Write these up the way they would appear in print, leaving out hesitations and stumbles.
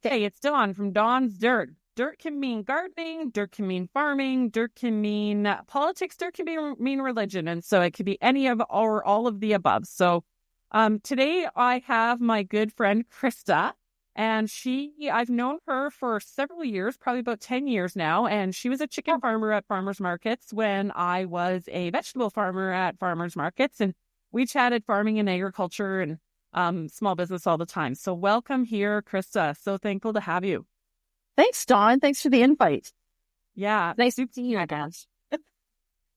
Hey, it's Dawn from Dawn's Dirt. Dirt can mean gardening, dirt can mean farming, dirt can mean politics, dirt can mean religion. And so it could be any of or all of the above. So today I have my good friend Krista, and I've known her for several years, probably about 10 years now. And she was a chicken farmer at farmers markets when I was a vegetable farmer at farmers markets. And we chatted farming and agriculture and small business all the time. So welcome here, Krista. So thankful to have you. Thanks, Dawn. Thanks for the invite. Yeah. Nice to see you again.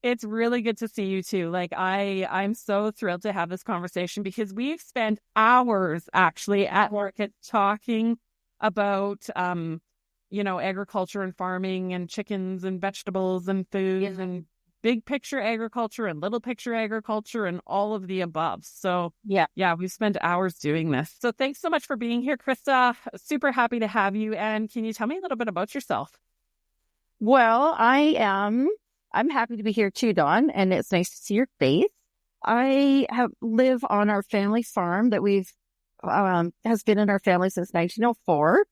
It's really good to see you too. Like I'm so thrilled to have this conversation because we've spent hours actually at market talking about, agriculture and farming and chickens and vegetables and food and big picture agriculture and little picture agriculture and all of the above. So yeah, we've spent hours doing this. So thanks so much for being here, Krista. Super happy to have you. And can you tell me a little bit about yourself? Well, I'm happy to be here too, Dawn, and it's nice to see your face. I live on our family farm that has been in our family since 1904.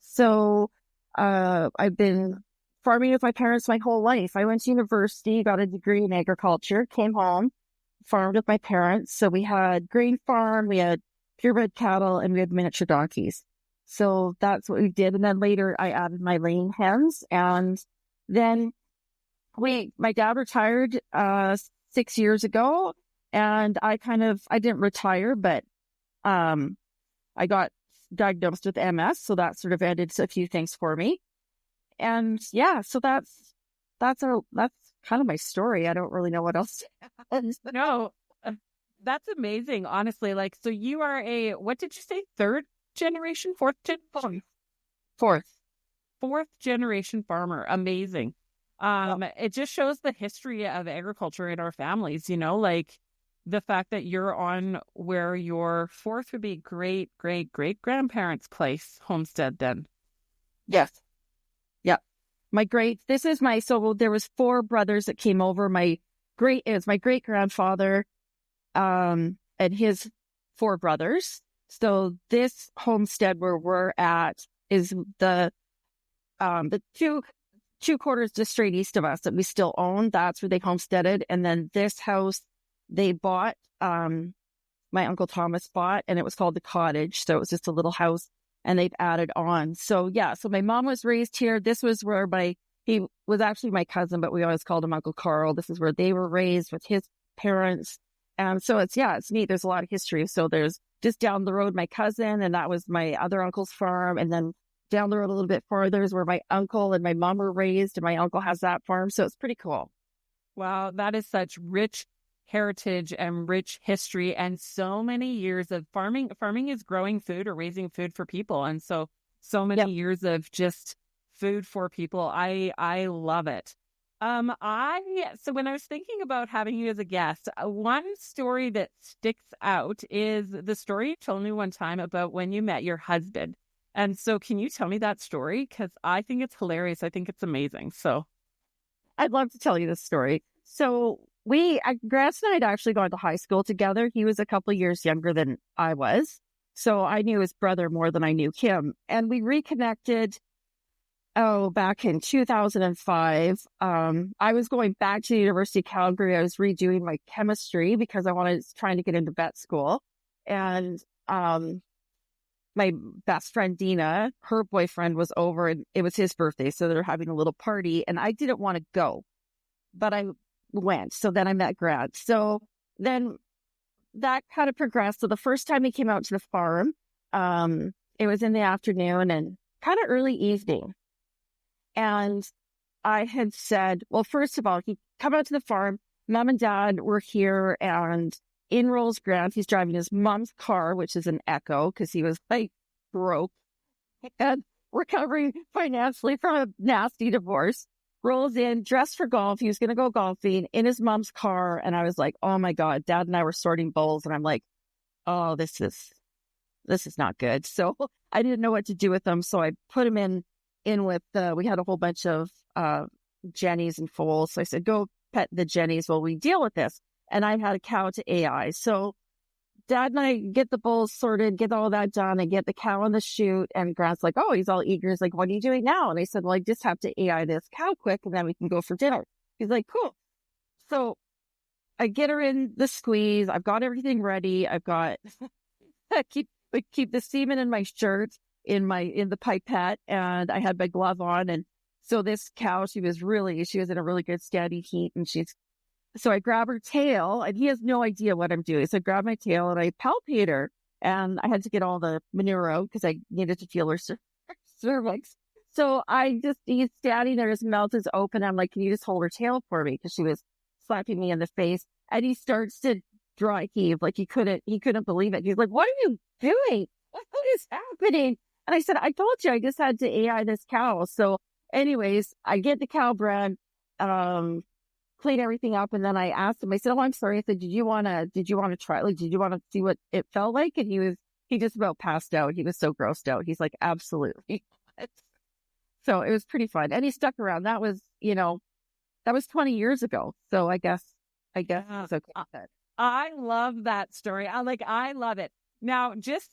So I've been farming with my parents my whole life. I went to university, got a degree in agriculture, came home, farmed with my parents. So we had grain farm, we had purebred cattle, and we had miniature donkeys. So that's what we did. And then later I added my laying hens. And then my dad retired 6 years ago, and I didn't retire, but I got diagnosed with MS. So that sort of ended a few things for me. And yeah, so that's kind of my story. I don't really know what else. No, that's amazing. Honestly, so you are what did you say? Third generation, fourth generation farmer. Amazing. It just shows the history of agriculture in our families, the fact that you're on where your fourth would be great grandparents' place homestead then. Yes. Yeah. There was 4 brothers that came over. It was my great grandfather, and his 4 brothers. So this homestead where we're at is the two quarters just straight east of us that we still own. That's where they homesteaded. And then this house they bought, my Uncle Thomas bought, and it was called the cottage. So it was just a little house, and they've added on. So yeah, so my mom was raised here. This was where he was actually my cousin, but we always called him Uncle Carl. This is where they were raised with his parents. And so it's neat. There's a lot of history. So there's just down the road, my cousin, and that was my other uncle's farm. And then down the road a little bit farther is where my uncle and my mom were raised, and my uncle has that farm. So it's pretty cool. Wow, that is such rich heritage and rich history, and so many years of farming. Farming is growing food or raising food for people. And so many years of just food for people. I love it. So when I was thinking about having you as a guest, one story that sticks out is the story you told me one time about when you met your husband. And so can you tell me that story? Because I think it's hilarious. I think it's amazing. So I'd love to tell you this story. So Grant and I had actually gone to high school together. He was a couple of years younger than I was. So I knew his brother more than I knew him. And we reconnected, back in 2005. I was going back to the University of Calgary. I was redoing my chemistry because I was trying to get into vet school. And my best friend, Dina, her boyfriend was over, and it was his birthday. So they're having a little party, and I didn't want to go, but I went. So then I met Grant. So then that kind of progressed. So the first time he came out to the farm, it was in the afternoon and kind of early evening. And I had said, well, first of all, he come out to the farm. Mom and Dad were here, and in rolls Grant. He's driving his mom's car, which is an Echo, because he was broke and recovering financially from a nasty divorce. Rolls in, dressed for golf. He was going to go golfing in his mom's car. And I was like, oh my God, Dad and I were sorting bowls. And I'm like, oh, this is not good. So I didn't know what to do with them. So I put him in with, we had a whole bunch of jennies and foals. So I said, go pet the jennies while we deal with this. And I had a cow to AI. So Dad and I get the bulls sorted, get all that done, and get the cow on the chute. And Grant's like, oh, he's all eager. He's like, what are you doing now? And I said, well, I just have to AI this cow quick, and then we can go for dinner. He's like, cool. So I get her in the squeeze. I've got everything ready. I've got keep the semen in my shirt, in the pipette, and I had my glove on. And so this cow, she was in a really good steady heat, and so I grab her tail, and he has no idea what I'm doing. So I grab my tail and I palpate her, and I had to get all the manure out because I needed to feel her cervix. So he's standing there, his mouth is open. I'm like, can you just hold her tail for me? Because she was slapping me in the face, and he starts to dry heave, like he couldn't believe it. He's like, what are you doing? What is happening? And I said, I told you, I just had to AI this cow. So anyways, I get the cow bred, clean everything up. And then I asked him, I said, oh, I'm sorry. I said, did you want to try? Like, did you want to see what it felt like? And he just about passed out. He was so grossed out. He's like, absolutely. So it was pretty fun. And he stuck around. That was 20 years ago. So I guess it's okay. I love that story. I love it. Now, just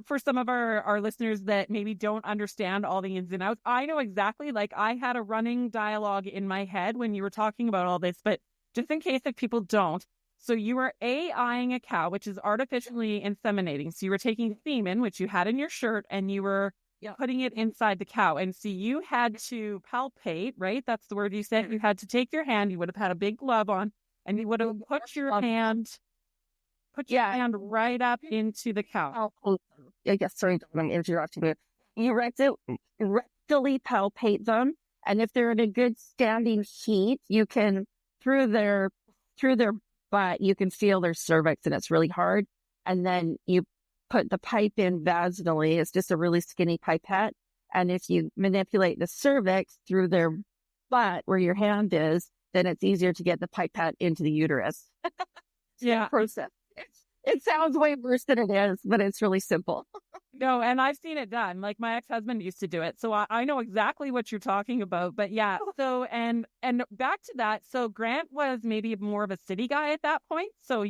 for some of our listeners that maybe don't understand all the ins and outs, I know exactly, like I had a running dialogue in my head when you were talking about all this, but just in case if people don't. So you were AIing a cow, which is artificially inseminating. So you were taking semen, which you had in your shirt, and you were putting it inside the cow. And so you had to palpate, right? That's the word you said. You had to take your hand. You would have had a big glove on, and you would have put your hand right up into the cow. I guess, sorry, I'm interrupting you. You rectally palpate them, and if they're in a good standing heat, you can, through their butt, you can feel their cervix, and it's really hard. And then you put the pipe in vaginally. It's just a really skinny pipette. And if you manipulate the cervix through their butt where your hand is, then it's easier to get the pipette into the uterus. Yeah. Process. It sounds way worse than it is, but it's really simple. No, and I've seen it done. Like my ex-husband used to do it. So I know exactly what you're talking about. But yeah, so and back to that. So Grant was maybe more of a city guy at that point. So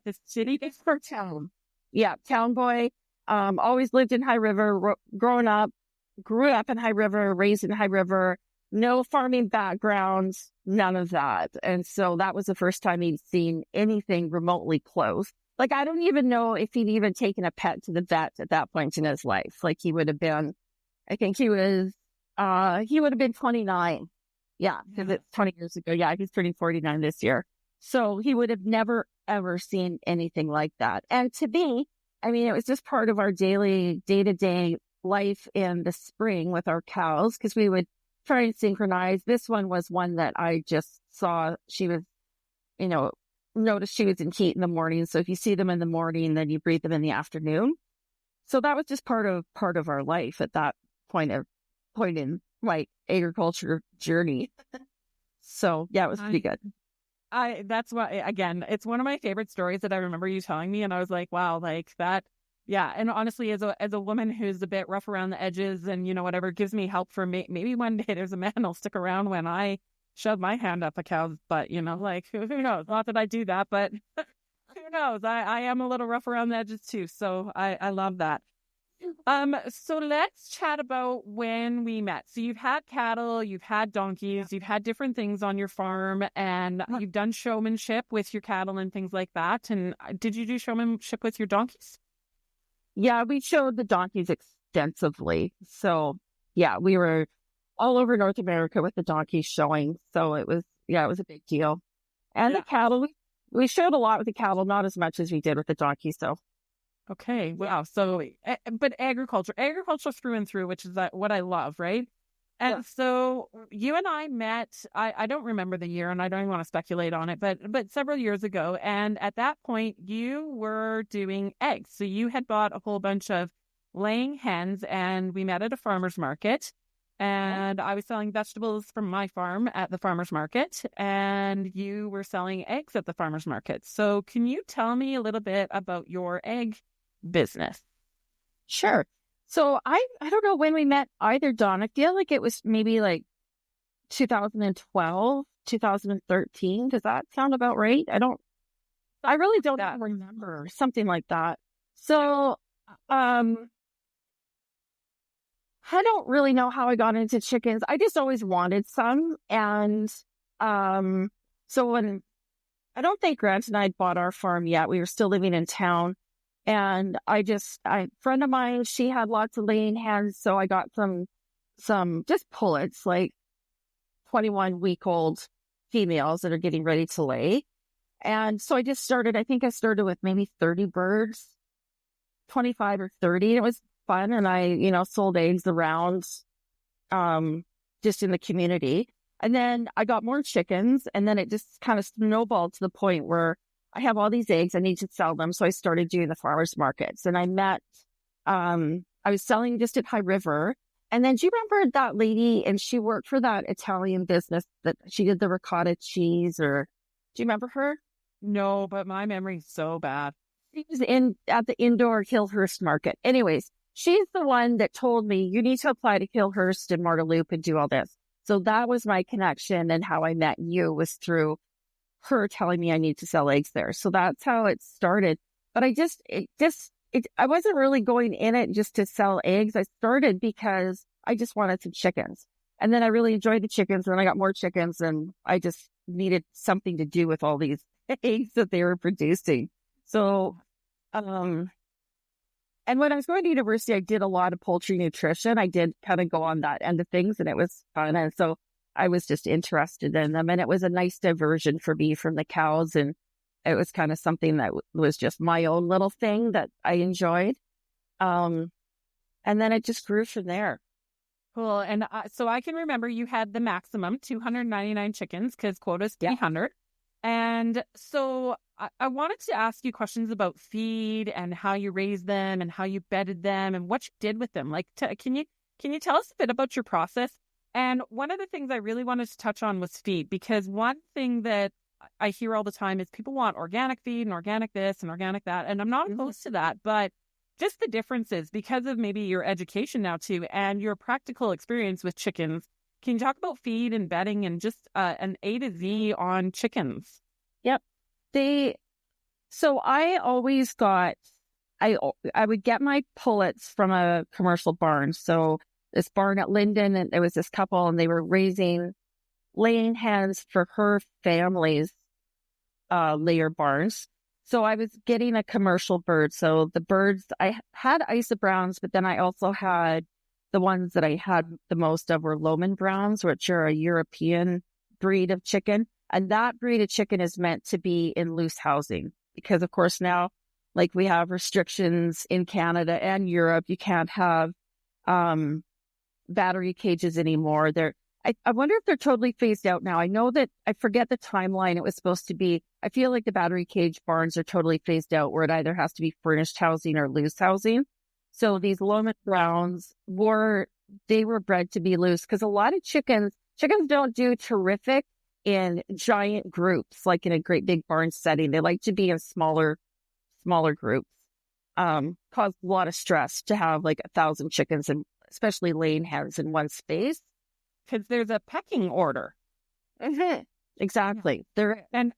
this city for town. Yeah, town boy. Always lived in High River, grew up in High River, raised in High River, no farming backgrounds, none of that. And so that was the first time he'd seen anything remotely close. Like, I don't even know if he'd even taken a pet to the vet at that point in his life. Like he would have been, I think he would have been 29. Yeah, because it's 20 years ago. Yeah, he's turning 49 this year. So he would have never, ever seen anything like that. And to me, I mean, it was just part of our daily day-to-day life in the spring with our cows, because we would try and synchronize. This one was one that I just saw. She was, noticed she was in heat in the morning. So if you see them in the morning, then you breed them in the afternoon. So that was just part of our life at that point in my agriculture journey. So yeah, it was pretty good. That's why, again, it's one of my favorite stories that I remember you telling me. And I was like, wow, like that. Yeah. And honestly, as a woman who's a bit rough around the edges and, whatever, gives me help for maybe one day there's a man who'll stick around when I shove my hand up a cow's butt, like who knows? Not that I do that, but who knows? I am a little rough around the edges too. So I love that. So let's chat about when we met. So you've had cattle, you've had donkeys, you've had different things on your farm, and you've done showmanship with your cattle and things like that. And did you do showmanship with your donkeys? Yeah, we showed the donkeys extensively. So yeah, we were all over North America with the donkeys showing. So it was a big deal. And the cattle, we showed a lot with the cattle, not as much as we did with the donkeys. So. Okay. Wow. So, but agriculture through and through, which is what I love, right? And so you and I met, I don't remember the year and I don't even want to speculate on it, but several years ago. And at that point you were doing eggs. So you had bought a whole bunch of laying hens, and we met at a farmer's market, and I was selling vegetables from my farm at the farmer's market, and you were selling eggs at the farmer's market. So can you tell me a little bit about your egg business? Sure. So I don't know when we met either, Dawn. I feel like it was maybe like 2012, 2013. Does that sound about right? I don't I really don't remember. Something like that. So, I don't really know how I got into chickens. I just always wanted some. And so when I don't think Grant and I had bought our farm yet, we were still living in town. And a friend of mine, she had lots of laying hens. So I got some just pullets, like 21-week-old females that are getting ready to lay. And so I think I started with maybe 30 birds, 25 or 30. And it was fun. And I, sold eggs around, just in the community. And then I got more chickens, and then it just kind of snowballed to the point where I have all these eggs. I need to sell them. So I started doing the farmers markets, and I was selling just at High River. And then do you remember that lady? And she worked for that Italian business that she did the ricotta cheese, or do you remember her? No, but my memory's so bad. She was at the indoor Hillhurst market. Anyways, she's the one that told me you need to apply to Hillhurst and Marteloup and do all this. So that was my connection, and how I met you was through her telling me I need to sell eggs there. So that's how it started. But I wasn't really going in it just to sell eggs. I started because I just wanted some chickens. And then I really enjoyed the chickens, and then I got more chickens, and I just needed something to do with all these eggs that they were producing. So, and when I was going to university, I did a lot of poultry nutrition. I did kind of go on that end of things, and it was fun. And so I was just interested in them, and it was a nice diversion for me from the cows. And it was kind of something that was just my own little thing that I enjoyed. And then it just grew from there. Cool. And so I can remember you had the maximum 299 chickens because quota's 300. And so I wanted to ask you questions about feed and how you raised them and how you bedded them and what you did with them. Like, can you tell us a bit about your process? And one of the things I really wanted to touch on was feed, because one thing that I hear all the time is people want organic feed and organic this and organic that. And I'm not opposed to that, but just the differences because of maybe your education now too and your practical experience with chickens. Can you talk about feed and bedding and just an A to Z on chickens? Yep. So I always I would get my pullets from a commercial barn. So this barn at Linden, and there was this couple, and they were laying hens for her family's layer barns. So I was getting a commercial bird. So the birds, I had Isa Browns, but then I also had the ones that I had the most of were Lohman Browns, which are a European breed of chicken. And that breed of chicken is meant to be in loose housing because, of course, now, like we have restrictions in Canada and Europe, you can't have battery cages anymore. I wonder if they're totally phased out now. I know that I forget the timeline. It was supposed to be, I feel like the battery cage barns are totally phased out where it either has to be furnished housing or loose housing. So these Lohman Browns were bred to be loose because a lot of chickens don't do terrific in giant groups, like in a great big barn setting. They like to be in smaller groups. Cause a lot of stress to have like 1,000 chickens and especially laying hens in one space. Because there's a pecking order. Mm-hmm. Exactly. And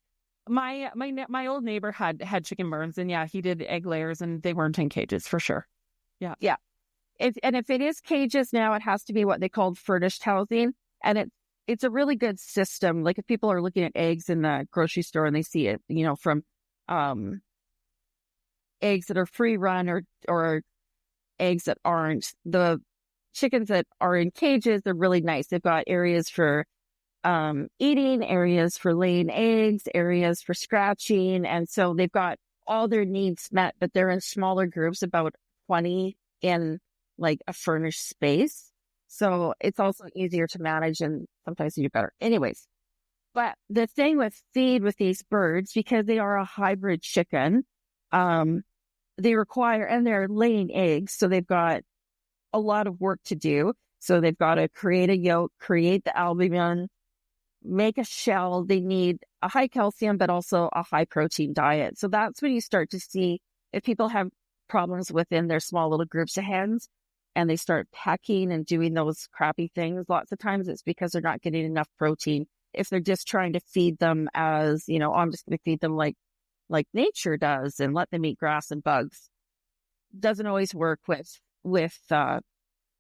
my old neighbor had chicken barns, and he did egg layers, and they weren't in cages for sure. Yeah. And if it is cages now, it has to be what they call furnished housing, and it's a really good system. Like if people are looking at eggs in the grocery store and they see it, from eggs that are free run or eggs that aren't, the chickens that are in cages, they're really nice. They've got areas for eating, areas for laying eggs, areas for scratching. And so they've got all their needs met, but they're in smaller groups, about 20 in like a furnished space. So it's also easier to manage and sometimes you do better. Anyways, but the thing with feed with these birds, because they are a hybrid chicken, they require, and they're laying eggs. So they've got a lot of work to do. So they've got to create a yolk, create the albumin, make a shell. They need a high calcium, but also a high protein diet. So that's when you start to see if people have problems within their small little groups of hens and they start pecking and doing those crappy things. Lots of times it's because they're not getting enough protein. If they're just trying to feed them as, I'm just going to feed them like like nature does and let them eat grass and bugs. Doesn't always work with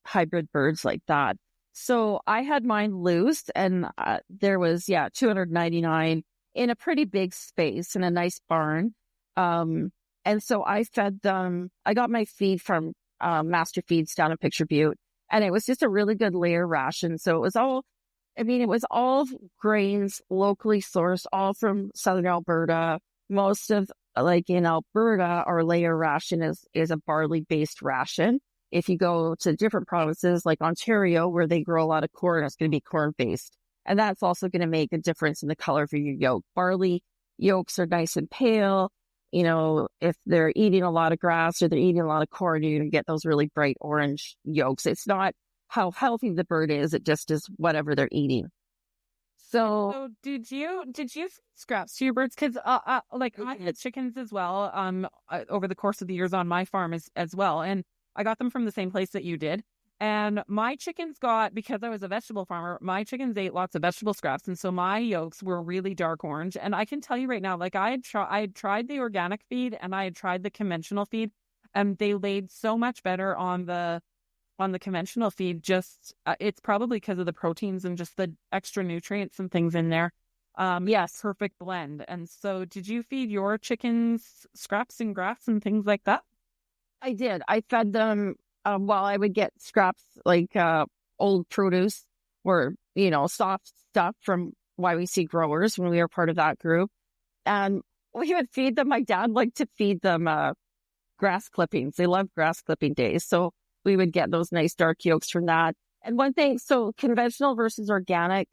hybrid birds like that. So I had mine loose, and there was 299 in a pretty big space in a nice barn. And so I fed them. I got my feed from Master Feeds down in Picture Butte, and it was just a really good layer ration. So it was all grains locally sourced, all from Southern Alberta. Most of, like in Alberta, our layer ration is a barley-based ration. If you go to different provinces like Ontario, where they grow a lot of corn, it's going to be corn-based. And that's also going to make a difference in the color of your yolk. Barley yolks are nice and pale. You know, if they're eating a lot of grass or they're eating a lot of corn, you're going to get those really bright orange yolks. It's not how healthy the bird is. It just is whatever they're eating. So did you scraps to your birds? Because like I had chickens as well over the course of the years on my farm as well, and I got them from the same place that you did. And my chickens because I was a vegetable farmer, my chickens ate lots of vegetable scraps, and so my yolks were really dark orange. And I can tell you right now, like I had tried the organic feed and I had tried the conventional feed, and they laid so much better on the conventional feed. Just it's probably because of the proteins and just the extra nutrients and things in there. Yes, perfect blend. And so, did you feed your chickens scraps and grass and things like that? I did. I fed them. I would get scraps like old produce or soft stuff from YWC growers when we were part of that group, and we would feed them. My dad liked to feed them grass clippings. They love grass clipping days, so we would get those nice dark yolks from that. And one thing, so conventional versus organic,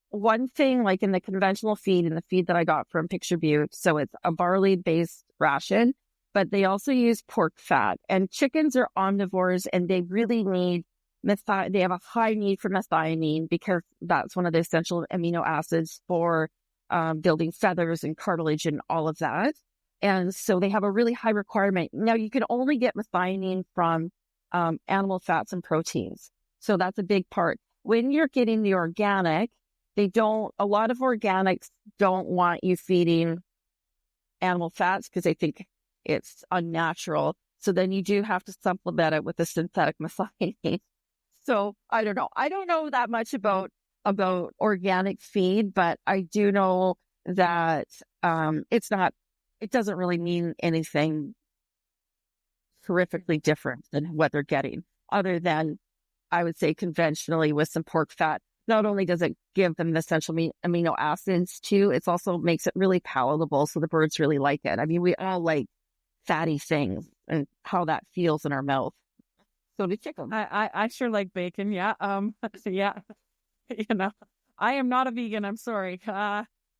one thing like in the conventional feed and the feed that I got from Picture Butte, so it's a barley-based ration, but they also use pork fat. And chickens are omnivores, and they really need they have a high need for methionine because that's one of the essential amino acids for building feathers and cartilage and all of that. And so they have a really high requirement. Now, you can only get methionine from animal fats and proteins. So that's a big part. When you're getting the organic, a lot of organics don't want you feeding animal fats because they think it's unnatural. So then you do have to supplement it with a synthetic methionine. So I don't know. I don't know that much about organic feed, but I do know that it doesn't really mean anything horrifically different than what they're getting, other than I would say conventionally with some pork fat. Not only does it give them the essential amino acids too, it also makes it really palatable. So the birds really like it. I mean, we all like fatty things and how that feels in our mouth. So do chicken. I sure like bacon. Yeah. So yeah, I am not a vegan. I'm sorry.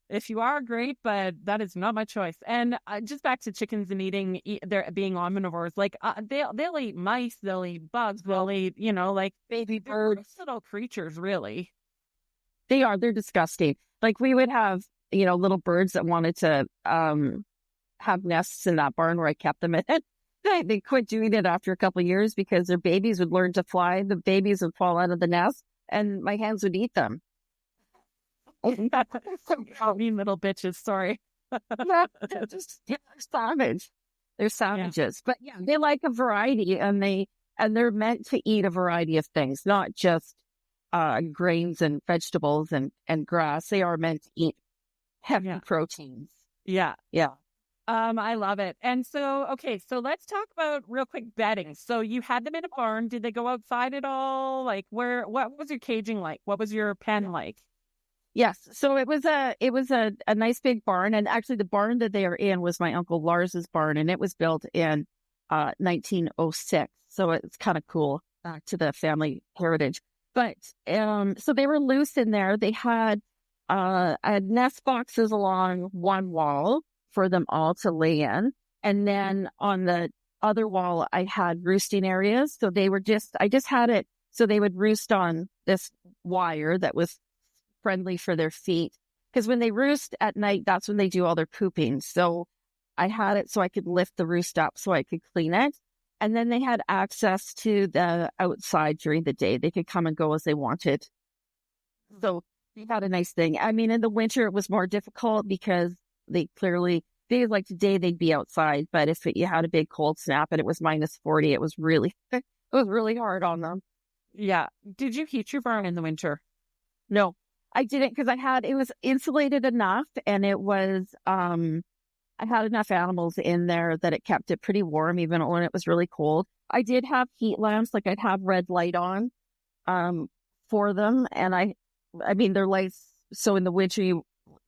If you are, great, but that is not my choice. And just back to chickens and they're being omnivores. Like they'll eat mice, they'll eat bugs, they'll eat like baby birds, little creatures. Really, they are. They're disgusting. Like we would have little birds that wanted to have nests in that barn where I kept them in. They quit doing it after a couple of years because their babies would learn to fly. The babies would fall out of the nest, and my hands would eat them. Mean little bitches, sorry. They're savage. They're savages. Yeah. But yeah, they like a variety, and they're meant to eat a variety of things, not just grains and vegetables and grass. They are meant to eat heavy proteins. Yeah. Yeah. I love it. And so, okay, so let's talk about real quick bedding. So you had them in a barn. Did they go outside at all? Like what was your caging like? What was your pen like? Yes. So it was a nice big barn. And actually the barn that they are in was my Uncle Lars's barn, and it was built in 1906. So it's kind of cool to the family heritage. But so they were loose in there. They had I had nest boxes along one wall for them all to lay in. And then on the other wall, I had roosting areas. So I just had it so they would roost on this wire that was friendly for their feet. Because when they roost at night, that's when they do all their pooping. So I had it so I could lift the roost up so I could clean it. And then they had access to the outside during the day. They could come and go as they wanted. So they had a nice thing. I mean, in the winter, it was more difficult because they clearly days like today, they'd be outside. But if you had a big cold snap and it was -40, it was really hard on them. Yeah. Did you heat your barn in the winter? No, I didn't because it was insulated enough and it was, I had enough animals in there that it kept it pretty warm even when it was really cold. I did have heat lamps, like I'd have red light on, for them. And I mean, they're lights. So in the winter,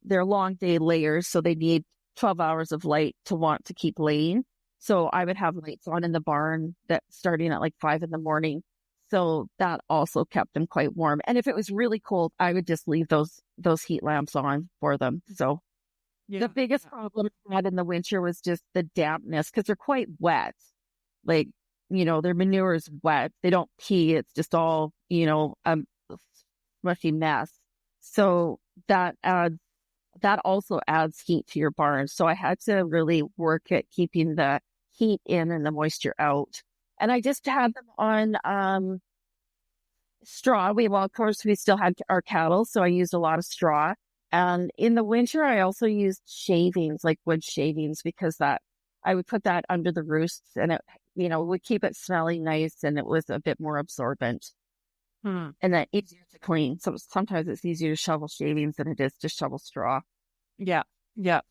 they're long day layers. So they need 12 hours of light to want to keep laying. So I would have lights on in the barn that starting at like 5 a.m. So that also kept them quite warm. And if it was really cold, I would just leave those heat lamps on for them. So the biggest problem I had in the winter was just the dampness because they're quite wet. Like, their manure is wet. They don't pee. It's just all, a mushy mess. So that also adds heat to your barn. So I had to really work at keeping the heat in and the moisture out. And I just had them on straw. Of course, we still had our cattle, so I used a lot of straw. And in the winter, I also used shavings, like wood shavings, because I would put that under the roosts and it, would keep it smelling nice and it was a bit more absorbent and then easier to clean. So sometimes it's easier to shovel shavings than it is to shovel straw. Yeah. Yeah.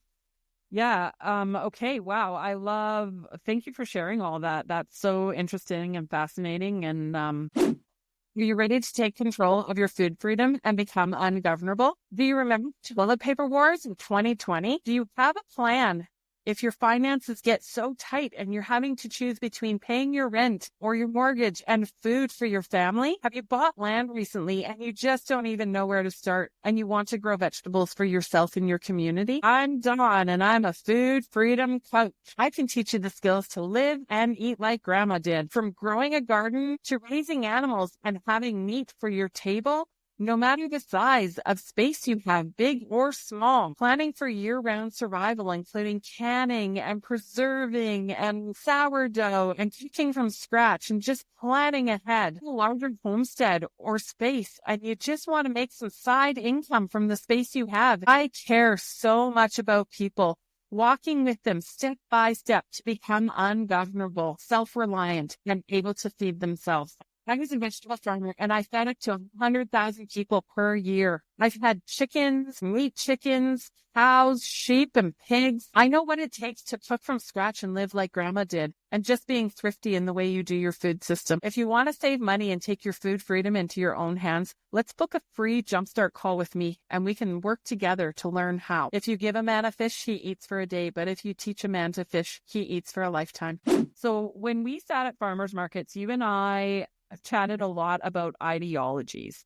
Yeah. Okay. Wow. Thank you for sharing all that. That's so interesting and fascinating. And, are you ready to take control of your food freedom and become ungovernable? Do you remember toilet paper wars in 2020? Do you have a plan? If your finances get so tight and you're having to choose between paying your rent or your mortgage and food for your family, have you bought land recently and you just don't even know where to start and you want to grow vegetables for yourself and your community? I'm Dawn and I'm a food freedom coach. I can teach you the skills to live and eat like grandma did. From growing a garden to raising animals and having meat for your table, no matter the size of space you have, big or small, planning for year-round survival, including canning and preserving and sourdough and cooking from scratch and just planning ahead. A larger homestead or space, and you just want to make some side income from the space you have. I care so much about people. Walking with them step by step to become ungovernable, self-reliant, and able to feed themselves. I was a vegetable farmer and I fed up to 100,000 people per year. I've had chickens, meat chickens, cows, sheep, and pigs. I know what it takes to cook from scratch and live like grandma did, and just being thrifty in the way you do your food system. If you want to save money and take your food freedom into your own hands, let's book a free jumpstart call with me and we can work together to learn how. If you give a man a fish, he eats for a day, but if you teach a man to fish, he eats for a lifetime. So when we sat at farmers markets, you and I chatted a lot about ideologies.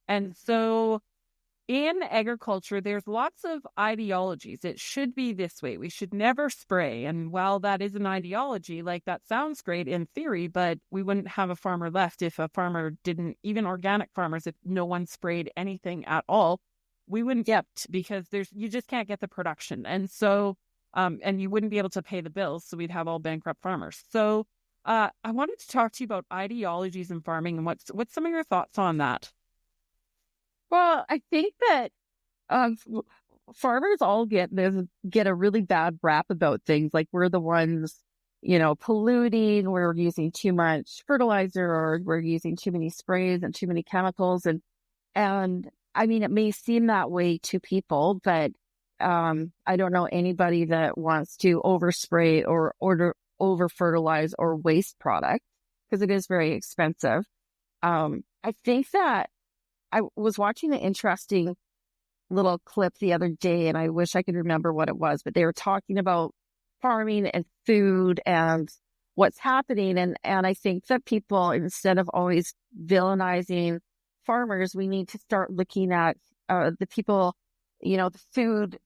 And so in agriculture, there's lots of ideologies. It should be this way. We should never spray. And while that is an ideology, like that sounds great in theory, but we wouldn't have a farmer left if a farmer didn't, even organic farmers, if no one sprayed anything at all, we wouldn't get, because you just can't get the production. And so, and you wouldn't be able to pay the bills. So we'd have all bankrupt farmers. So I wanted to talk to you about ideologies in farming and what's some of your thoughts on that? Well, I think that farmers all get a really bad rap about things. Like we're the ones, polluting, we're using too much fertilizer or we're using too many sprays and too many chemicals. And I mean, it may seem that way to people, but I don't know anybody that wants to overspray or over fertilize or waste product because it is very expensive. I think that I was watching an interesting little clip the other day and I wish I could remember what it was, but they were talking about farming and food and what's happening. And I think that people, instead of always villainizing farmers, we need to start looking at the people, the food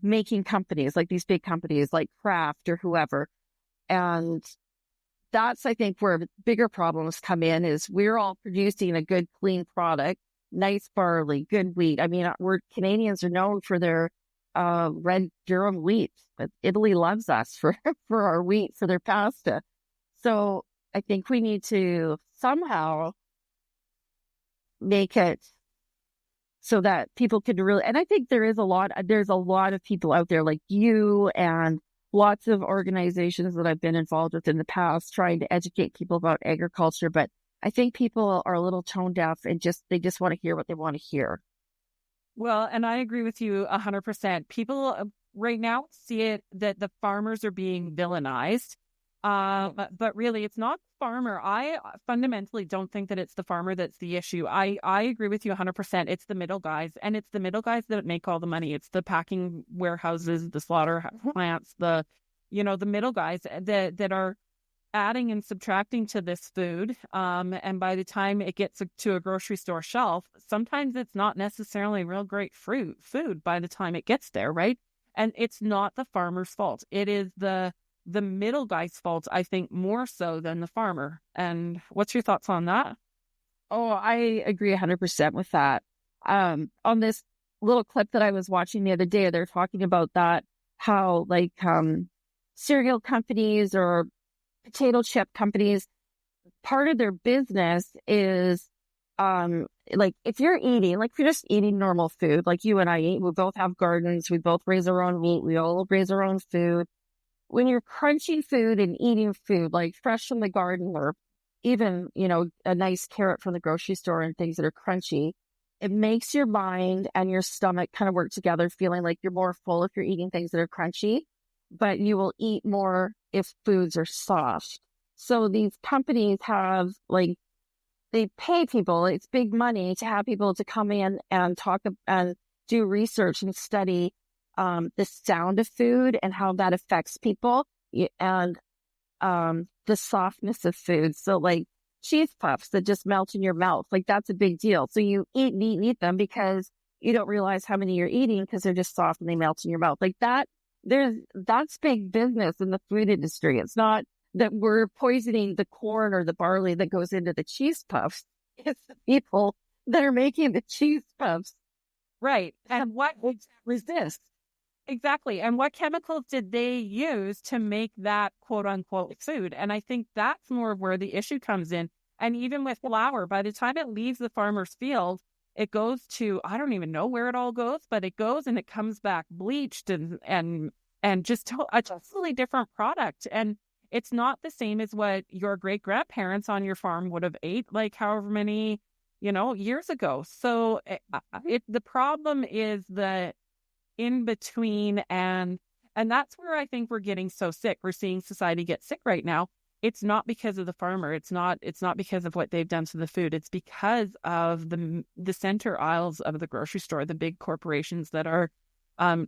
making companies, like these big companies like Kraft or whoever. And that's, I think, where bigger problems come in is we're all producing a good, clean product, nice barley, good wheat. I mean, Canadians are known for their red durum wheat, but Italy loves us for our wheat, for their pasta. So I think we need to somehow make it so that people could really, and I think there's a lot of people out there like you and lots of organizations that I've been involved with in the past trying to educate people about agriculture. But I think people are a little tone deaf and they just want to hear what they want to hear. Well, and I agree with you 100%. People right now see it that the farmers are being villainized. But really, it's not the farmer. I fundamentally don't think that it's the farmer that's the issue. I agree with you 100%. It's the middle guys, and it's the middle guys that make all the money. It's the packing warehouses, the slaughter plants, the middle guys that are adding and subtracting to this food. And by the time it gets to a grocery store shelf, sometimes it's not necessarily real great food by the time it gets there, right? And it's not the farmer's fault. It is the middle guy's fault, I think, more so than the farmer. And what's your thoughts on that? Oh, I agree 100% with that. On this little clip that I was watching the other day, they're talking about that, how like cereal companies or potato chip companies, part of their business is like if you're just eating normal food, like you and I eat, we both have gardens, we both raise our own meat, we all raise our own food. When you're crunching food and eating food, like fresh from the garden or even, a nice carrot from the grocery store and things that are crunchy, it makes your mind and your stomach kind of work together, feeling like you're more full if you're eating things that are crunchy, but you will eat more if foods are soft. So these companies they pay people, it's big money to have people to come in and talk and do research and study the sound of food and how that affects people and the softness of food. So like cheese puffs that just melt in your mouth, like that's a big deal. So you eat them because you don't realize how many you're eating because they're just soft and they melt in your mouth. Like that's big business in the food industry. It's not that we're poisoning the corn or the barley that goes into the cheese puffs. It's the people that are making the cheese puffs. Right. And what resist. Exactly. And what chemicals did they use to make that quote unquote food? And I think that's more of where the issue comes in. And even with flour, by the time it leaves the farmer's field, it goes to, I don't even know where it all goes, but it goes and it comes back bleached and just a totally different product. And it's not the same as what your great grandparents on your farm would have ate, like however many, years ago. So the problem is the in between, and that's where I think we're getting so sick. We're seeing society get sick right now. It's not because of the farmer. It's not because of what they've done to the food. It's because of the center aisles of the grocery store, the big corporations that are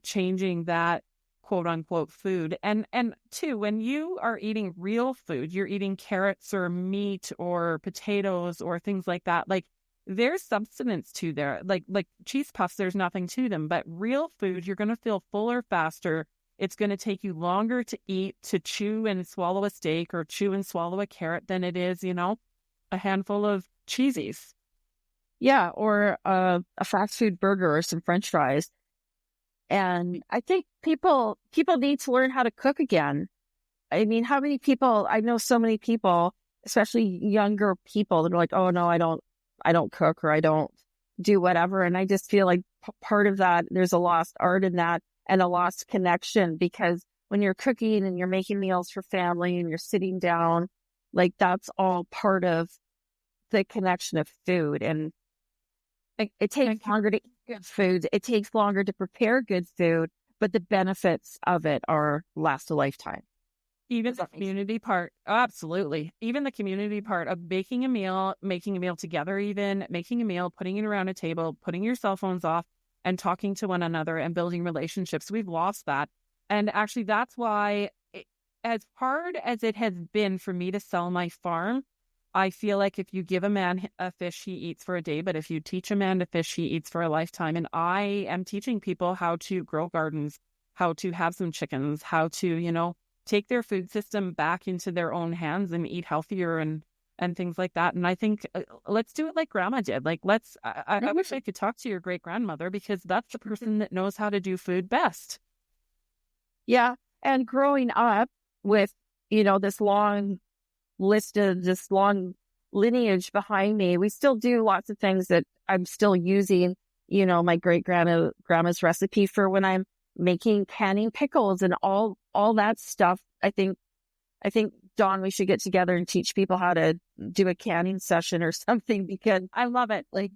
changing that quote unquote food. And two, when you are eating real food, you're eating carrots or meat or potatoes or things like that. Like there's substance to there. Like cheese puffs, there's nothing to them. But real food, you're going to feel fuller faster. It's going to take you longer to eat, to chew and swallow a steak or chew and swallow a carrot than it is, a handful of cheesies. Yeah, or a fast food burger or some French fries. And I think people need to learn how to cook again. I mean, how many people, I know so many people, especially younger people that are like, oh no, I don't cook or I don't do whatever. And I just feel like part of that, there's a lost art in that and a lost connection, because when you're cooking and you're making meals for family and you're sitting down, like that's all part of the connection of food. And it takes longer to eat good food. It takes longer to prepare good food, but the benefits of it last a lifetime. Even the community part, absolutely. Even the community part of making a meal together, even making a meal, putting it around a table, putting your cell phones off and talking to one another and building relationships. We've lost that. And actually, that's why, as hard as it has been for me to sell my farm, I feel like if you give a man a fish, he eats for a day. But if you teach a man to fish, he eats for a lifetime. And I am teaching people how to grow gardens, how to have some chickens, how to, take their food system back into their own hands and eat healthier and things like that. And I think let's do it like grandma did. Like, I wish I could talk to your great grandmother, because that's the person that knows how to do food best. Yeah. And growing up with, this long lineage behind me, we still do lots of things that I'm still using my great grandma's recipe for when I'm making canning pickles and all that stuff. I think, Dawn, we should get together and teach people how to do a canning session or something, because I love it. like,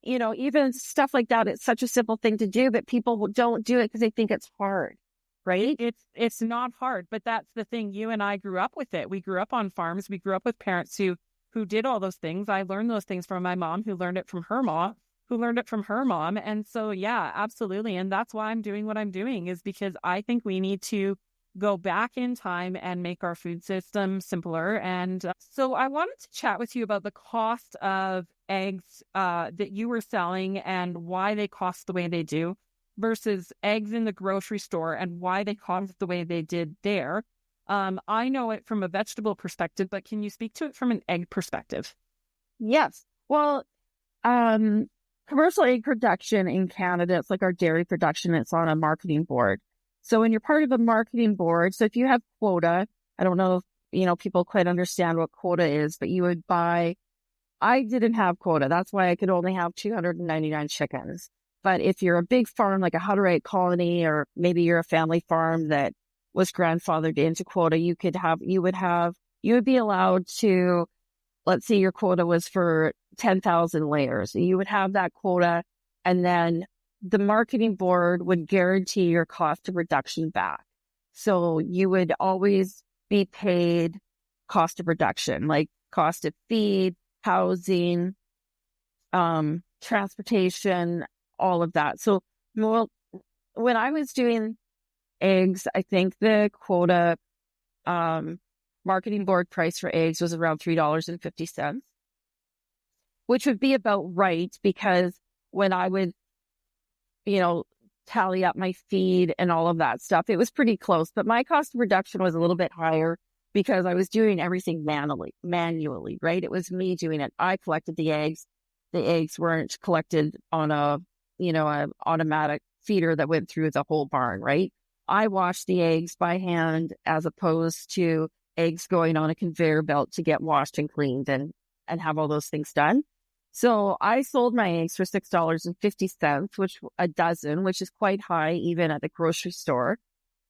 even stuff like that, it's such a simple thing to do, but people don't do it because they think it's hard, right? It's not hard, but that's the thing. You and I grew up with it. We grew up on farms. We grew up with parents who did all those things. I learned those things from my mom, who learned it from her mom, And so, yeah, absolutely. And that's why I'm doing what I'm doing, is because I think we need to go back in time and make our food system simpler. And so I wanted to chat with you about the cost of eggs that you were selling and why they cost the way they do versus eggs in the grocery store and why they cost the way they did there. I know it from a vegetable perspective, but can you speak to it from an egg perspective? Yes. Well, commercial egg production in Canada, it's like our dairy production. It's on a marketing board. So when you're part of a marketing board, so if you have quota, I don't know if, people quite understand what quota is, but you would buy, I didn't have quota. That's why I could only have 299 chickens. But if you're a big farm, like a Hutterite colony, or maybe you're a family farm that was grandfathered into quota, you would be allowed to, let's say your quota was for 10,000 layers. You would have that quota, and then the marketing board would guarantee your cost of production back. So you would always be paid cost of production, like cost of feed, housing, transportation, all of that. So when I was doing eggs, I think the quota marketing board price for eggs was around $3.50, which would be about right, because when I would tally up my feed and all of that stuff, it was pretty close. But my cost of production was a little bit higher because I was doing everything manually, right? It was me doing it. I collected the eggs. The eggs weren't collected on an automatic feeder that went through the whole barn, right? I washed the eggs by hand, as opposed to eggs going on a conveyor belt to get washed and cleaned and have all those things done. So I sold my eggs for $6.50, which a dozen, which is quite high even at the grocery store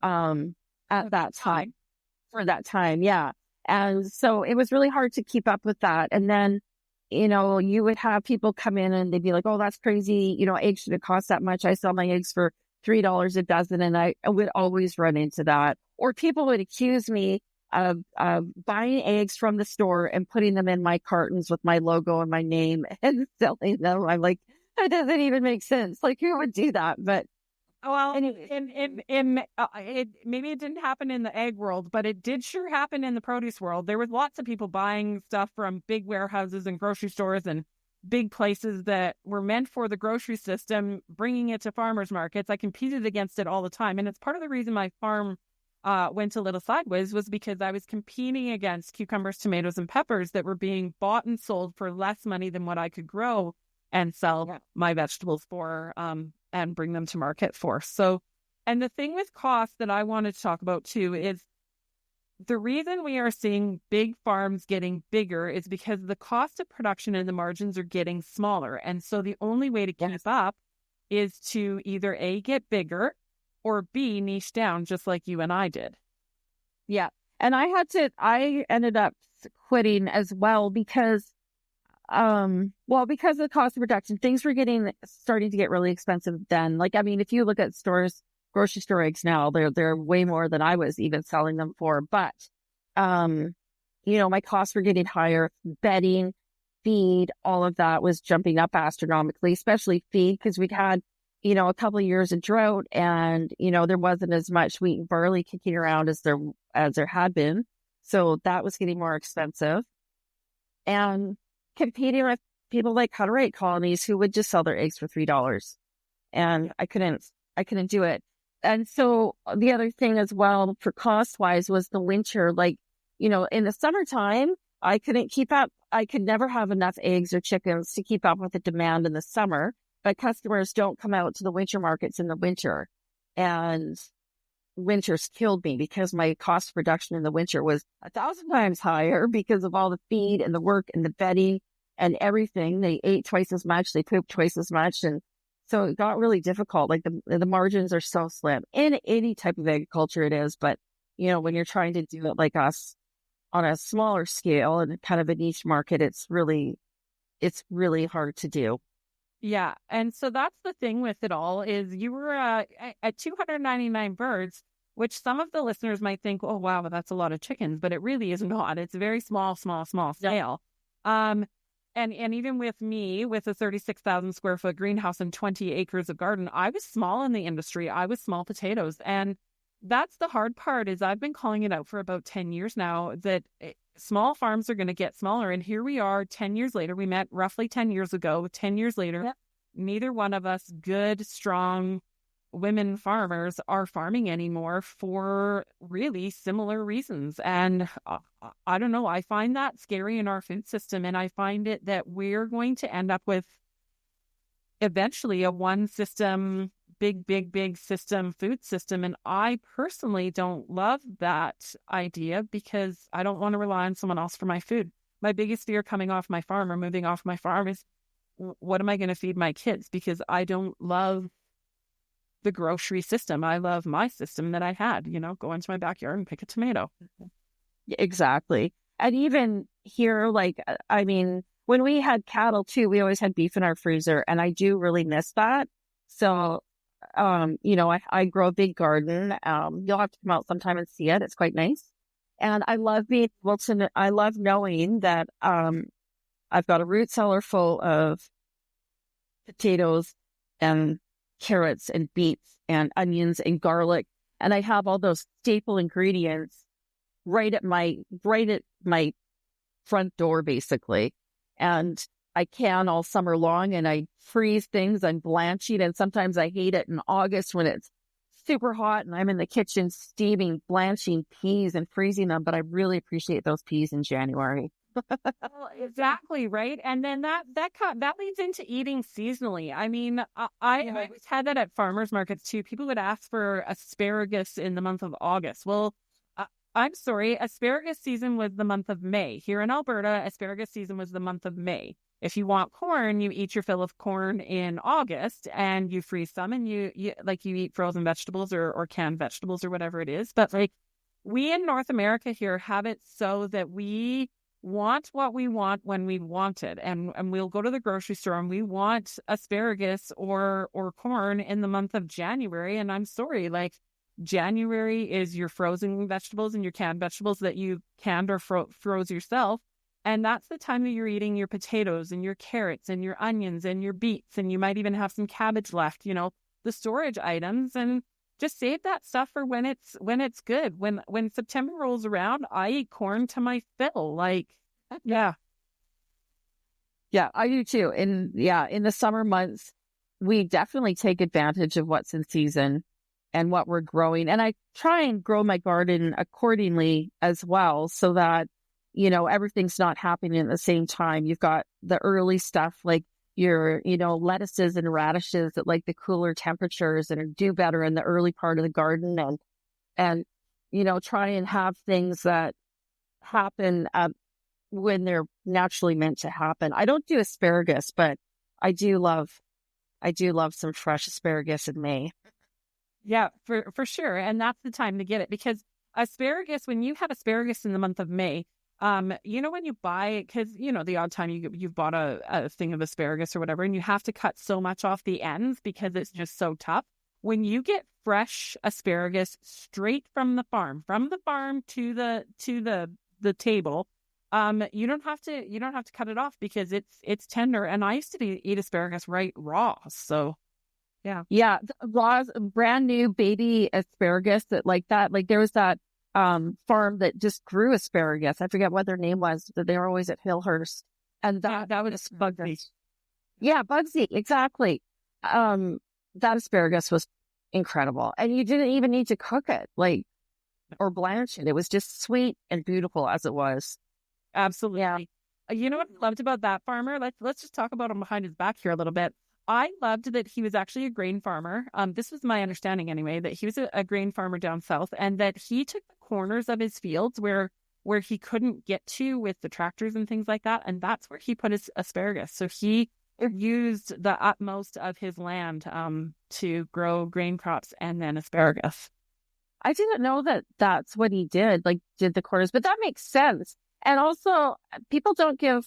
at that time. For that time, yeah. And so it was really hard to keep up with that. And then, you would have people come in and they'd be like, "Oh, that's crazy. Eggs shouldn't cost that much. I sell my eggs for $3 a dozen." And I would always run into that. Or people would accuse me of buying eggs from the store and putting them in my cartons with my logo and my name and selling them. I'm like, that doesn't even make sense. Like, who would do that? But well, anyway, maybe it didn't happen in the egg world, but it did sure happen in the produce world. There was lots of people buying stuff from big warehouses and grocery stores and big places that were meant for the grocery system, bringing it to farmers markets. I competed against it all the time. And it's part of the reason my farm went a little sideways, was because I was competing against cucumbers, tomatoes, and peppers that were being bought and sold for less money than what I could grow and sell my vegetables for and bring them to market for. So, and the thing with cost that I wanted to talk about too is the reason we are seeing big farms getting bigger is because the cost of production and the margins are getting smaller. And so the only way to keep up is to either A, get bigger, or B, niche down, just like you and I did. Yeah. And I ended up quitting as well because because of the cost of production, things were starting to get really expensive then. Like, I mean, if you look at grocery store eggs now, they're way more than I was even selling them for. But, my costs were getting higher. Bedding, feed, all of that was jumping up astronomically, especially feed, because we'd had, a couple of years of drought, and, there wasn't as much wheat and barley kicking around as there had been. So that was getting more expensive. And competing with people like Hutterite colonies who would just sell their eggs for $3. And I couldn't do it. And so the other thing as well for cost wise was the winter. Like, in the summertime, I couldn't keep up. I could never have enough eggs or chickens to keep up with the demand in the summer. But customers don't come out to the winter markets in the winter. And winters killed me because my cost of production in the winter was 1,000 times higher because of all the feed and the work and the bedding and everything. They ate twice as much. They pooped twice as much. And So it got really difficult. Like the margins are so slim in any type of agriculture it is. But, when you're trying to do it like us on a smaller scale and kind of a niche market, it's really hard to do. Yeah. And so that's the thing with it all is you were at 299 birds, which some of the listeners might think, oh, wow, but that's a lot of chickens, but it really is not. It's a very small, small, small scale. And even with me, with a 36,000 square foot greenhouse and 20 acres of garden, I was small in the industry. I was small potatoes. And that's the hard part is I've been calling it out for about 10 years now that small farms are going to get smaller. And here we are 10 years later. We met roughly 10 years ago. 10 years later, neither one of us good, strong women farmers are farming anymore for really similar reasons. And I don't know. I find that scary in our food system. And I find it that we're going to end up with eventually a one system, big system, food system. And I personally don't love that idea because I don't want to rely on someone else for my food. My biggest fear coming off my farm or moving off my farm is what am I going to feed my kids? Because I don't love the grocery system. I love my system that I had, go into my backyard and pick a tomato. Exactly. And even here, when we had cattle too, we always had beef in our freezer, and I do really miss that. So, I grow a big garden. You'll have to come out sometime and see it. It's quite nice. And I love I love knowing that, I've got a root cellar full of potatoes and carrots and beets and onions and garlic. And I have all those staple ingredients right at my front door, basically. And I can all summer long, and I freeze things. I'm blanching, and sometimes I hate it in August when it's super hot and I'm in the kitchen steaming, blanching peas and freezing them. But I really appreciate those peas in January. Well, exactly, right. And then that leads into eating seasonally. I mean, I always had that at farmers markets too. People would ask for asparagus in the month of August. Well, I'm sorry, asparagus season was the month of May. Here in Alberta, asparagus season was the month of May. If you want corn, you eat your fill of corn in August and you freeze some and you eat frozen vegetables or canned vegetables or whatever it is. But we in North America here have it so that we want what we want when we want it. And we'll go to the grocery store and we want asparagus or corn in the month of January. And I'm sorry, January is your frozen vegetables and your canned vegetables that you canned or froze yourself. And that's the time that you're eating your potatoes and your carrots and your onions and your beets. And you might even have some cabbage left, the storage items, and just save that stuff for when it's good. When September rolls around, I eat corn to my fill. Yeah, I do too. And in the summer months, we definitely take advantage of what's in season and what we're growing. And I try and grow my garden accordingly as well, so that everything's not happening at the same time. You've got the early stuff like your, lettuces and radishes that like the cooler temperatures and do better in the early part of the garden, and try and have things that happen when they're naturally meant to happen. I don't do asparagus, but I do love some fresh asparagus in May. Yeah, for sure. And that's the time to get it, because asparagus, when you have asparagus in the month of May, when you buy it, because, the odd time you've bought a thing of asparagus or whatever, and you have to cut so much off the ends because it's just so tough. When you get fresh asparagus straight from the farm to the table, you don't have to cut it off because it's tender. And I used to eat asparagus raw. So yeah, raw, brand new baby asparagus that there was that farm that just grew asparagus. I forget what their name was, but they were always at Hillhurst. And that was Bugsy. Yeah, Bugsy, exactly. That asparagus was incredible. And you didn't even need to cook it, or blanch it. It was just sweet and beautiful as it was. Absolutely. Yeah. You know what I loved about that farmer? Let's just talk about him behind his back here a little bit. I loved that he was actually a grain farmer. This was my understanding anyway, that he was a grain farmer down south, and that he took the corners of his fields where he couldn't get to with the tractors and things like that. And that's where he put his asparagus. So he used the utmost of his land to grow grain crops and then asparagus. I didn't know that that's what he did, like did the quarters, but that makes sense. And also, people don't give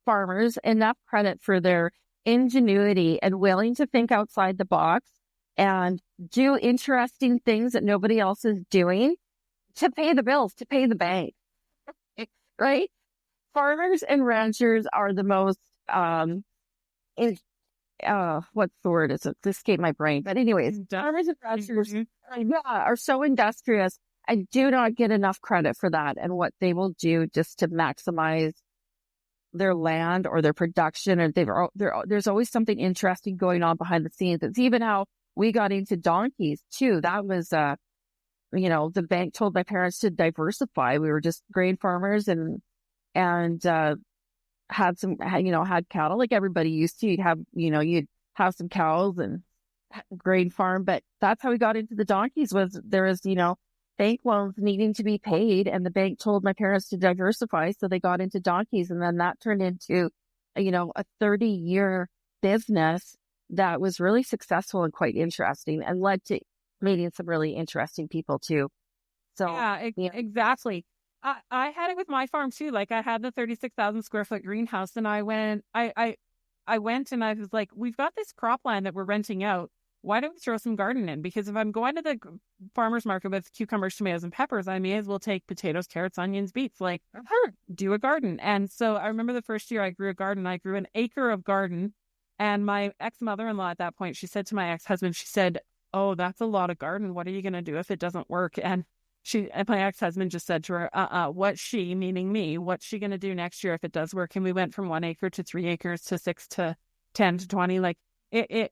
farmers enough credit for their ingenuity and willing to think outside the box and do interesting things that nobody else is doing to pay the bills, to pay the bank, right? Farmers and ranchers are the most, what's the word? It's escaped my brain. But anyways, farmers and ranchers are so industrious. I do not get enough credit for that and what they will do just to maximize their land or their production. And there's always something interesting going on behind the scenes. It's even how we got into donkeys too. That was, the bank told my parents to diversify. We were just grain farmers and had cattle like everybody used to. You'd have some cows and grain farm, but that's how we got into the donkeys. Was there was bank loans needing to be paid, and the bank told my parents to diversify, so they got into donkeys, and then that turned into a 30-year business that was really successful and quite interesting, and led to meeting some really interesting people too. So yeah, exactly. I had it with my farm too. Like I had the 36,000 square foot greenhouse, and I went and I was like, we've got this cropland that we're renting out. Why don't we throw some garden in? Because if I'm going to the farmer's market with cucumbers, tomatoes, and peppers, I may as well take potatoes, carrots, onions, beets, do a garden. And so I remember the first year I grew a garden. I grew an acre of garden. And my ex-mother-in-law at that point, she said to my ex-husband, she said, oh, that's a lot of garden. What are you going to do if it doesn't work? And my ex-husband just said to her, what's she, meaning me, what's she going to do next year if it does work? And we went from 1 acre to 3 acres to 6 to 10 to 20. Like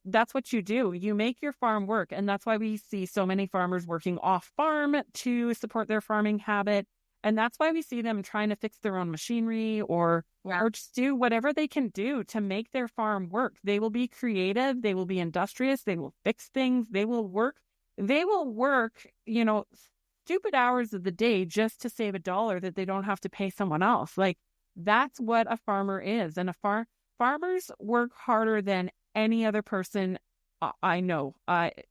that's what you do. You make your farm work. And that's why we see so many farmers working off farm to support their farming habit. And that's why we see them trying to fix their own machinery or just do whatever they can do to make their farm work. They will be creative. They will be industrious. They will fix things. They will work, stupid hours of the day just to save $1 that they don't have to pay someone else. Like that's what a farmer is. And farmers work harder than any other person I know.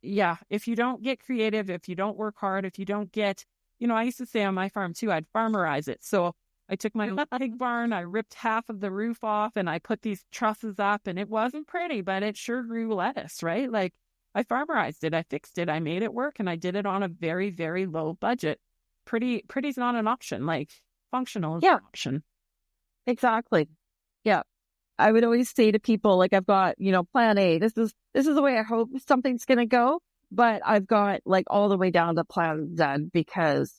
If you don't get creative, if you don't work hard, if you don't get, I used to say on my farm too, I'd farmerize it. So I took my pig barn, I ripped half of the roof off, and I put these trusses up, and it wasn't pretty, but it sure grew lettuce, right? Like I farmerized it, I fixed it, I made it work, and I did it on a very, very low budget. Pretty's not an option. Like functional is an option. Exactly. Yeah. I would always say to people, like, I've got, plan A. This is the way I hope something's going to go. But I've got like all the way down to plan Z, because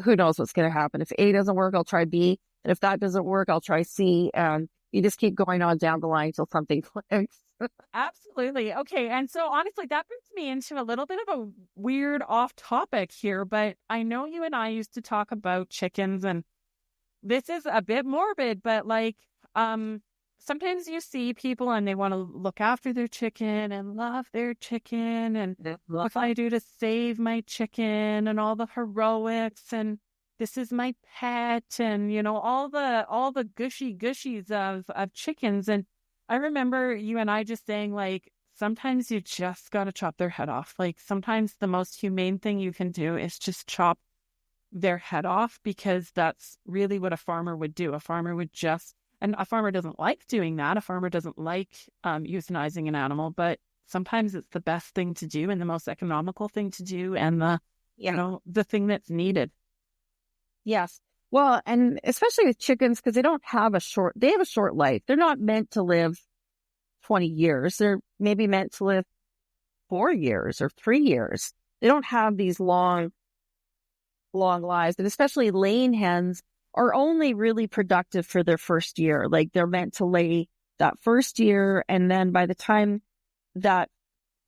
who knows what's going to happen. If A doesn't work, I'll try B. And if that doesn't work, I'll try C. And you just keep going on down the line until something clicks. Absolutely. Okay. And so honestly, that brings me into a little bit of a weird off topic here, but I know you and I used to talk about chickens, and this is a bit morbid, but sometimes you see people and they want to look after their chicken and love their chicken and what can I do to save my chicken and all the heroics and this is my pet and all the gushies of chickens. And I remember you and I just saying, like, sometimes you just got to chop their head off. Like sometimes the most humane thing you can do is just chop their head off, because that's really what a farmer would do. And a farmer doesn't like doing that. A farmer doesn't like euthanizing an animal, but sometimes it's the best thing to do and the most economical thing to do, and the thing that's needed. Yes. Well, and especially with chickens, because they have a short life. They're not meant to live 20 years. They're maybe meant to live 4 years or 3 years. They don't have these long lives. And especially laying hens are only really productive for their first year. Like they're meant to lay that first year. And then by the time that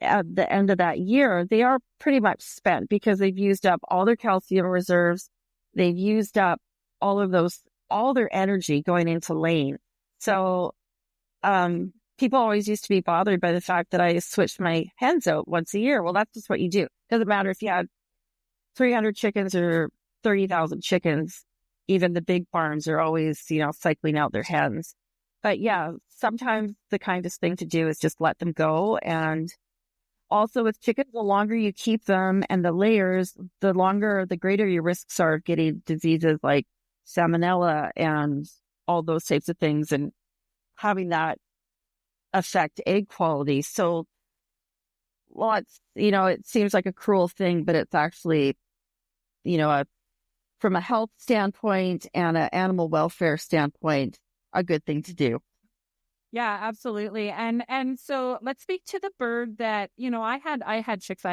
at the end of that year, they are pretty much spent because they've used up all their calcium reserves. They've used up all their energy going into laying. So, people always used to be bothered by the fact that I switched my hens out once a year. Well, that's just what you do. Doesn't matter if you had 300 chickens or 30,000 chickens. Even the big farms are always, cycling out their hens. But yeah, sometimes the kindest thing to do is just let them go. And also with chickens, the longer you keep them and the layers, the greater your risks are of getting diseases like salmonella and all those types of things, and having that affect egg quality. So, well, it seems like a cruel thing, but it's actually, from a health standpoint and an animal welfare standpoint, a good thing to do. Yeah, absolutely. And so let's speak to the bird that, I had chicks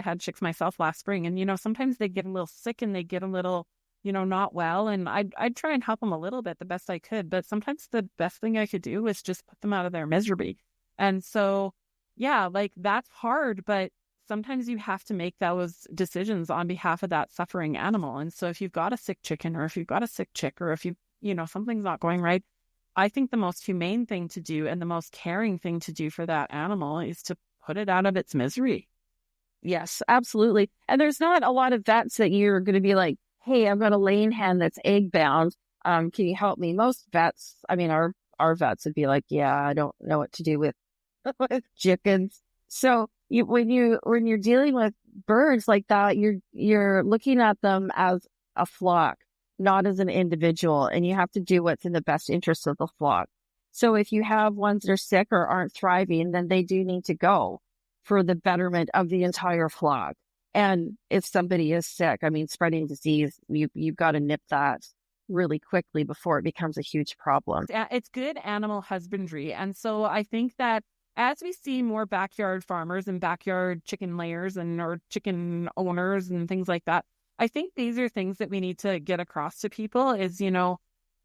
myself last spring, and sometimes they get a little sick and they get a little, not well, and I'd try and help them a little bit the best I could, but sometimes the best thing I could do was just put them out of their misery. And so, yeah, like that's hard, but sometimes you have to make those decisions on behalf of that suffering animal. And so if you've got a sick chicken, or if you've got a sick chick, or if something's not going right, I think the most humane thing to do and the most caring thing to do for that animal is to put it out of its misery. Yes, absolutely. And there's not a lot of vets that you're going to be like, hey, I've got a laying hen that's egg bound. Can you help me? Most vets, our vets would be like, yeah, I don't know what to do with chickens. So when you're dealing with birds like that, you're looking at them as a flock, not as an individual, and you have to do what's in the best interest of the flock. So if you have ones that are sick or aren't thriving, then they do need to go for the betterment of the entire flock. And if somebody is sick, spreading disease, you've got to nip that really quickly before it becomes a huge problem. It's good animal husbandry. And so I think that as we see more backyard farmers and backyard chicken layers or chicken owners and things like that, I think these are things that we need to get across to people is,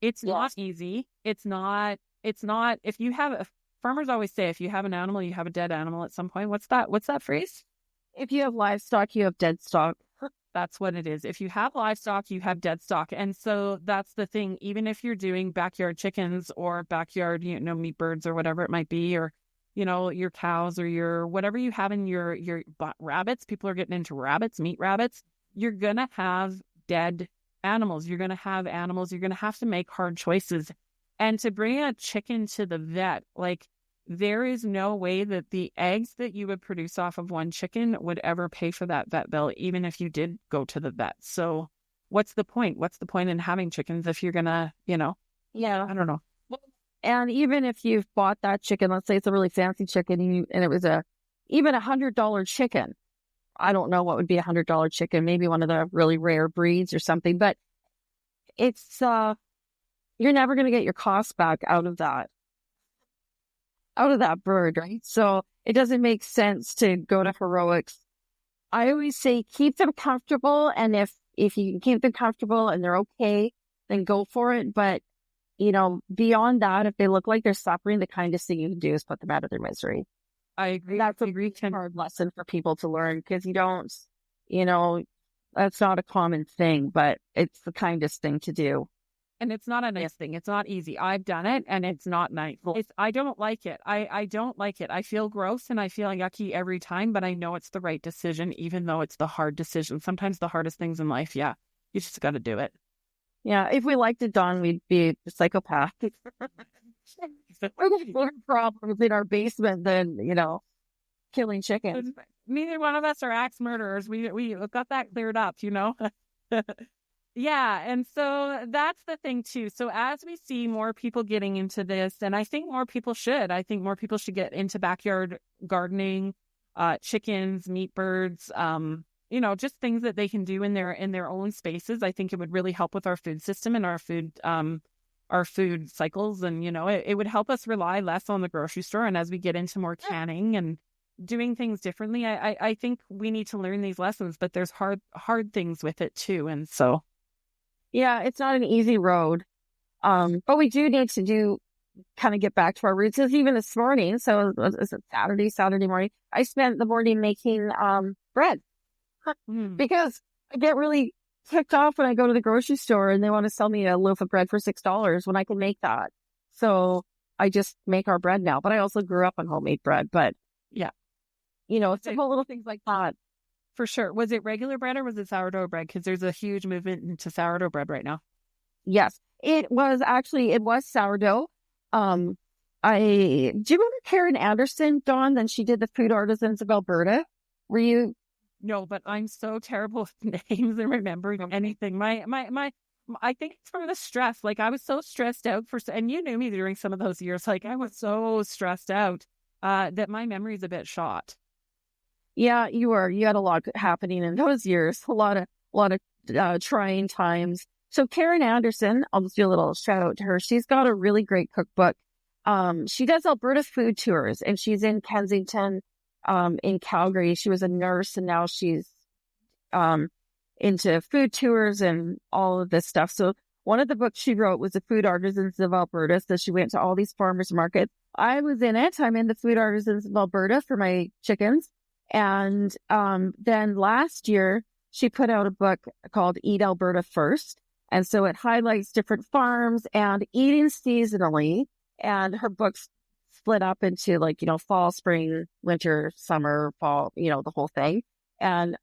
it's not easy. It's not, if you have, farmers always say, if you have an animal, you have a dead animal at some point. What's that phrase? If you have livestock, you have dead stock. That's what it is. If you have livestock, you have dead stock. And so that's the thing. Even if you're doing backyard chickens or backyard, meat birds or whatever it might be, or, your cows or your, whatever you have in your rabbits, people are getting into rabbits, meat rabbits. You're going to have dead animals. You're going to have animals. You're going to have to make hard choices. And to bring a chicken to the vet, like there is no way that the eggs that you would produce off of one chicken would ever pay for that vet bill, even if you did go to the vet. So what's the point? What's the point in having chickens if you're going to, Yeah. I don't know. And even if you've bought that chicken, let's say it's a really fancy chicken and it was even $100 chicken. I don't know what would be $100 chicken, maybe one of the really rare breeds or something, but it's, you're never going to get your costs back out of that bird, right? So it doesn't make sense to go to heroics. I always say keep them comfortable. And if you can keep them comfortable and they're okay, then go for it. But, beyond that, if they look like they're suffering, the kindest thing you can do is put them out of their misery. I agree. That's a hard lesson for people to learn because that's not a common thing, but it's the kindest thing to do. And it's not a nice thing. It's not easy. I've done it and it's not nice. I don't like it. I don't like it. I feel gross and I feel yucky every time, but I know it's the right decision, even though it's the hard decision. Sometimes the hardest things in life, you just got to do it. Yeah. If we liked it done, we'd be a psychopath. We're more problems in our basement than, killing chickens. Neither one of us are axe murderers. We got that cleared up, Yeah. And so that's the thing too. So as we see more people getting into this, and I think more people should get into backyard gardening, chickens, meat birds, just things that they can do in their own spaces. I think it would really help with our food system and our food cycles. And, it would help us rely less on the grocery store. And as we get into more canning and doing things differently, I think we need to learn these lessons, but there's hard things with it too. And so. Yeah, it's not an easy road. But we do need to kind of get back to our roots. Even this morning, so it was Saturday morning, I spent the morning making bread because I get really ticked off when I go to the grocery store and they want to sell me a loaf of bread for $6 when I can make that. So I just make our bread now, but I also grew up on homemade bread. But yeah, simple little things like that. For sure. Was it regular bread or was it sourdough bread? Because there's a huge movement into sourdough bread right now. Yes, it was sourdough. do you remember Karen Anderson, Dawn? Then she did the Food Artisans of Alberta. Were you? No, but I'm so terrible with names and remembering anything. I think it's from the stress. Like I was so stressed out and you knew me during some of those years. Like I was so stressed out that my memory's a bit shot. Yeah, you were. You had a lot happening in those years. A lot of trying times. So Karen Anderson, I'll just do a little shout out to her. She's got a really great cookbook. She does Alberta food tours, and she's in Kensington, in Calgary. She was a nurse, and now she's into food tours and all of this stuff. So one of the books she wrote was the Food Artisans of Alberta. So she went to all these farmers markets. I was in it. I'm in the Food Artisans of Alberta for my chickens. And then last year, she put out a book called Eat Alberta First. And so it highlights different farms and eating seasonally. And her book's split up into fall, spring, winter, summer, fall, the whole thing. And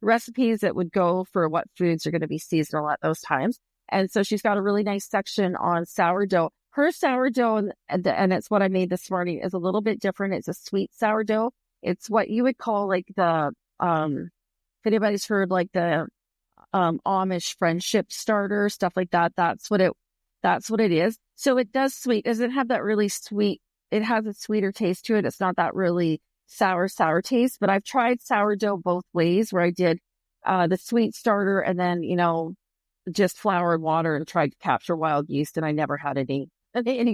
recipes that would go for what foods are going to be seasonal at those times. And so she's got a really nice section on sourdough. Her sourdough, and it's what I made this morning, is a little bit different. It's a sweet sourdough. It's what you would call like the, if anybody's heard like the Amish friendship starter, stuff like that. That's what it is. So it does sweet. It doesn't have that really sweet. It has a sweeter taste to it. It's not that really sour taste, but I've tried sourdough both ways where I did the sweet starter and then, just flour and water and tried to capture wild yeast, and I never had any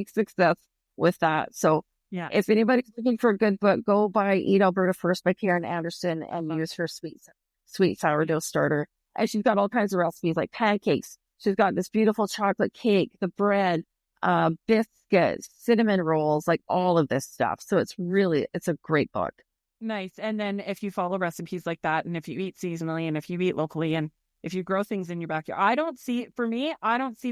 success with that. So yeah, if anybody's looking for a good book, go buy Eat Alberta First by Karen Anderson and use her sweet sourdough starter. And she's got all kinds of recipes like pancakes. She's got this beautiful chocolate cake, the bread, biscuits, cinnamon rolls, like all of this stuff. So it's a great book. Nice. And then if you follow recipes like that, and if you eat seasonally, and if you eat locally, and if you grow things in your backyard, I don't see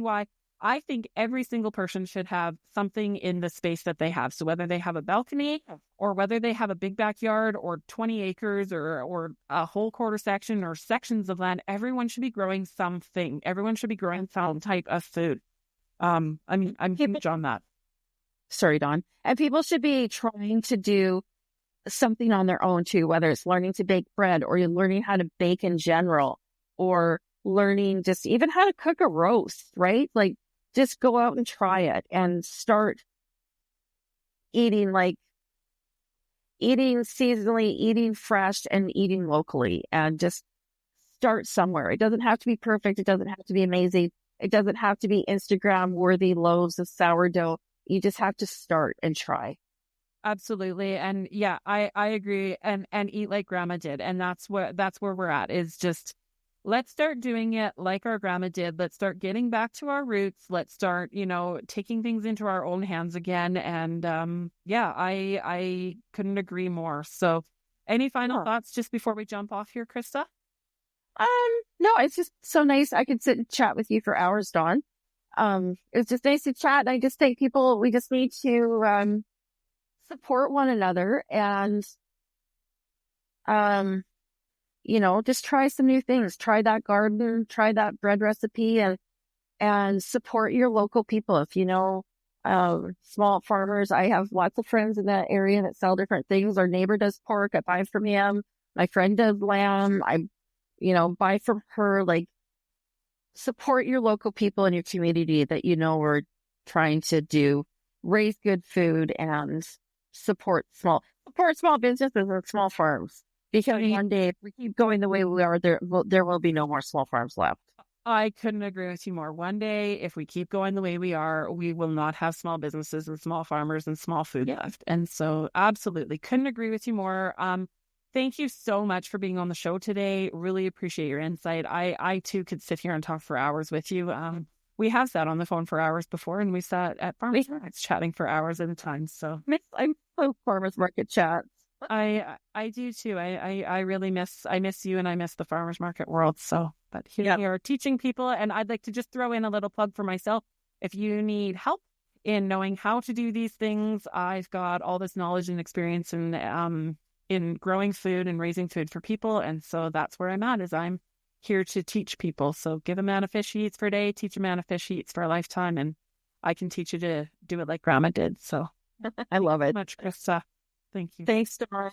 why. I think every single person should have something in the space that they have. So whether they have a balcony or whether they have a big backyard or 20 acres or a whole quarter section or sections of land, everyone should be growing something. Everyone should be growing some type of food. I'm huge on that. Sorry, Dawn. And people should be trying to do something on their own too, whether it's learning to bake bread or you're learning how to bake in general or learning just even how to cook a roast, right? Like just go out and try it and start eating seasonally, eating fresh and eating locally, and just start somewhere. It doesn't have to be perfect. It doesn't have to be amazing. It doesn't have to be Instagram worthy loaves of sourdough. You just have to start and try. Absolutely. And yeah, I agree. And eat like grandma did. And that's where we're at, is just, let's start doing it like our grandma did. Let's start getting back to our roots. Let's start, taking things into our own hands again. And I couldn't agree more. So any final thoughts just before we jump off here, Krista? No, it's just so nice. I could sit and chat with you for hours, Dawn. It's just nice to chat. I just think we just need to support one another and just try some new things. Try that garden, try that bread recipe, and support your local people. If you know small farmers, I have lots of friends in that area that sell different things. Our neighbor does pork, I buy from him. My friend does lamb, I buy from her. Like, support your local people in your community that are trying to raise good food and support small businesses and small farms. Because one day, if we keep going the way we are, there will be no more small farms left. I couldn't agree with you more. One day, if we keep going the way we are, we will not have small businesses and small farmers and small food left. And so absolutely couldn't agree with you more. Thank you so much for being on the show today. Really appreciate your insight. I too could sit here and talk for hours with you. We have sat on the phone for hours before, and we sat at farmers markets chatting for hours at a time. So I love farmers market chats. I do too. I really miss you, and I miss the farmers market world. So, but here we are teaching people, and I'd like to just throw in a little plug for myself. If you need help in knowing how to do these things, I've got all this knowledge and experience in growing food and raising food for people. And so that's where I'm at, is I'm here to teach people. So give a man a fish he eats for a day, teach a man a fish he eats for a lifetime. And I can teach you to do it like grandma did. So I love it. much, Krista. Thank you. Thanks, Dawn.